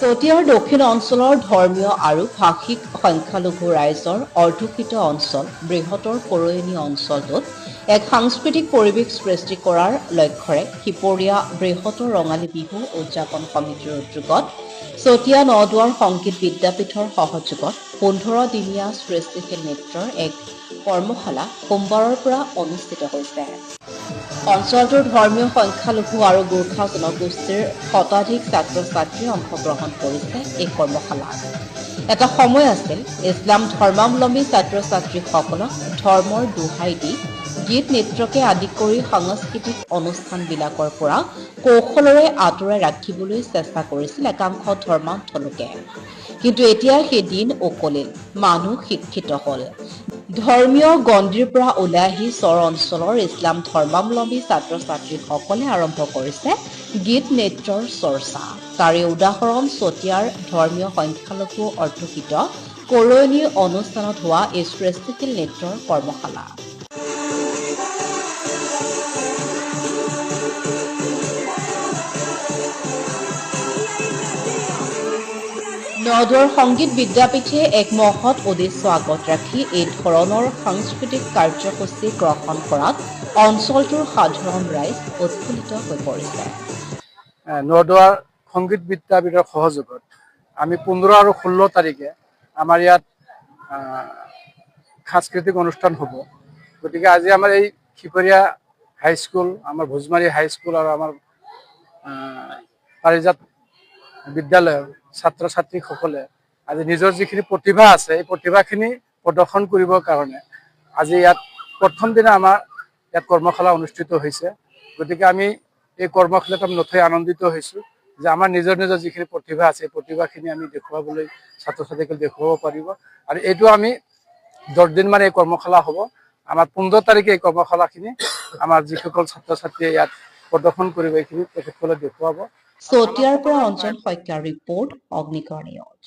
চতিয়াৰ দক্ষিণ অঞ্চলৰ ধৰ্মীয় আৰু ভাষিক সংখ্যালঘু ৰাইজৰ অধ্যুষিত অঞ্চল বৃহত্তৰ কৰয়নী অঞ্চলটোত এক সাংস্কৃতিক পৰিৱেশ সৃষ্টি কৰাৰ লক্ষ্যৰে সিপৰীয়া বৃহত্তৰ ৰঙালী বিহু উদযাপন সমিতিৰ উদ্যোগত চতিয়া নদুৱাৰ সংগীত বিদ্যাপীঠৰ সহযোগত 15 দিনীয়া সৃষ্টিশীল নৃত্যৰ এক কৰ্মশালা সোমবাৰৰ পৰা অনুষ্ঠিত হৈছে। অঞ্চলটোৰ ধৰ্মীয় সংখ্যালঘু আৰু গোৰ্খা জনগোষ্ঠীৰ শতাধিক ছাত্ৰ ছাত্ৰীয়ে অংশগ্ৰহণ কৰিছে এই কৰ্মশালাত। এটা সময় আছিল ইছলাম ধৰ্মাৱলম্বী ছাত্ৰ ছাত্ৰীসকলক ধৰ্মৰ দোহাই দি গীত নৃত্যকে আদি কৰি সাংস্কৃতিক অনুষ্ঠানবিলাকৰ পৰা কৌশলৰে আঁতৰাই ৰাখিবলৈ চেষ্টা কৰিছিল একাংশ ধৰ্মান্ধ লোকে। কিন্তু এতিয়া সেই দিন উকলিল, মানুহ শিক্ষিত হ'ল। ধৰ্মীয় গণ্ডিৰ পৰা ওলাই আহি চৰ অঞ্চলৰ ইছলাম ধৰ্মাৱলম্বী ছাত্ৰ ছাত্ৰীসকলে আৰম্ভ কৰিছে গীত নৃত্যৰ চৰ্চা। তাৰে উদাহৰণ চতিয়াৰ ধৰ্মীয় সংখ্যালঘু অধ্যুষিত কৰয়নী অনুষ্ঠানত হোৱা এই সৃষ্টিশীল নৃত্যৰ কৰ্মশালা। নদুৱাৰ সংগীত বিদ্যাপীঠে এক মহৎ উদ্দেশ্য আগত ৰাখি এই ধৰণৰ সাংস্কৃতিক কাৰ্যসূচী গ্ৰহণ কৰাত অঞ্চলটোৰ সাধাৰণ ৰাইজ উৎফুল্লিত হৈ পৰিছে। নদুৱাৰ সংগীত বিদ্যাপীঠৰ সহযোগত আমি 15 আৰু 16 তাৰিখে আমাৰ ইয়াত সাংস্কৃতিক অনুষ্ঠান হ'ব। গতিকে আজি আমাৰ এই সিপৰীয়া হাইস্কুল, আমাৰ ভোজমাৰী হাইস্কুল আৰু আমাৰ পাৰিজাত বিদ্যালয়ৰ ছাত্ৰ ছাত্ৰীসকলে আজি নিজৰ যিখিনি প্ৰতিভা আছে এই প্ৰতিভাখিনি প্ৰদৰ্শন কৰিবৰ কাৰণে আজি ইয়াত প্ৰথম দিনা আমাৰ ইয়াত কৰ্মশালা অনুষ্ঠিত হৈছে। গতিকে আমি এই কৰ্মশালাত আমি নথৈ আনন্দিত হৈছোঁ যে আমাৰ নিজৰ নিজৰ যিখিনি প্ৰতিভা আছে এই প্ৰতিভাখিনি আমি দেখুৱাবলৈ ছাত্ৰ ছাত্ৰীসকলে দেখুৱাব পাৰিব। আৰু এইটো আমি 10 দিন মান এই কৰ্মশালা হ'ব। আমাৰ 15 তাৰিখে এই কৰ্মশালাখিনি আমাৰ যিসকল ছাত্ৰ ছাত্ৰীয়ে ইয়াত প্ৰদৰ্শন কৰিব এইখিনি তেখেতসকলে দেখুৱাব। চতিয়াৰ পৰা অঞ্চল শইকীয়াৰ ৰিপৰ্ট, অগ্নিগড় নিউজ।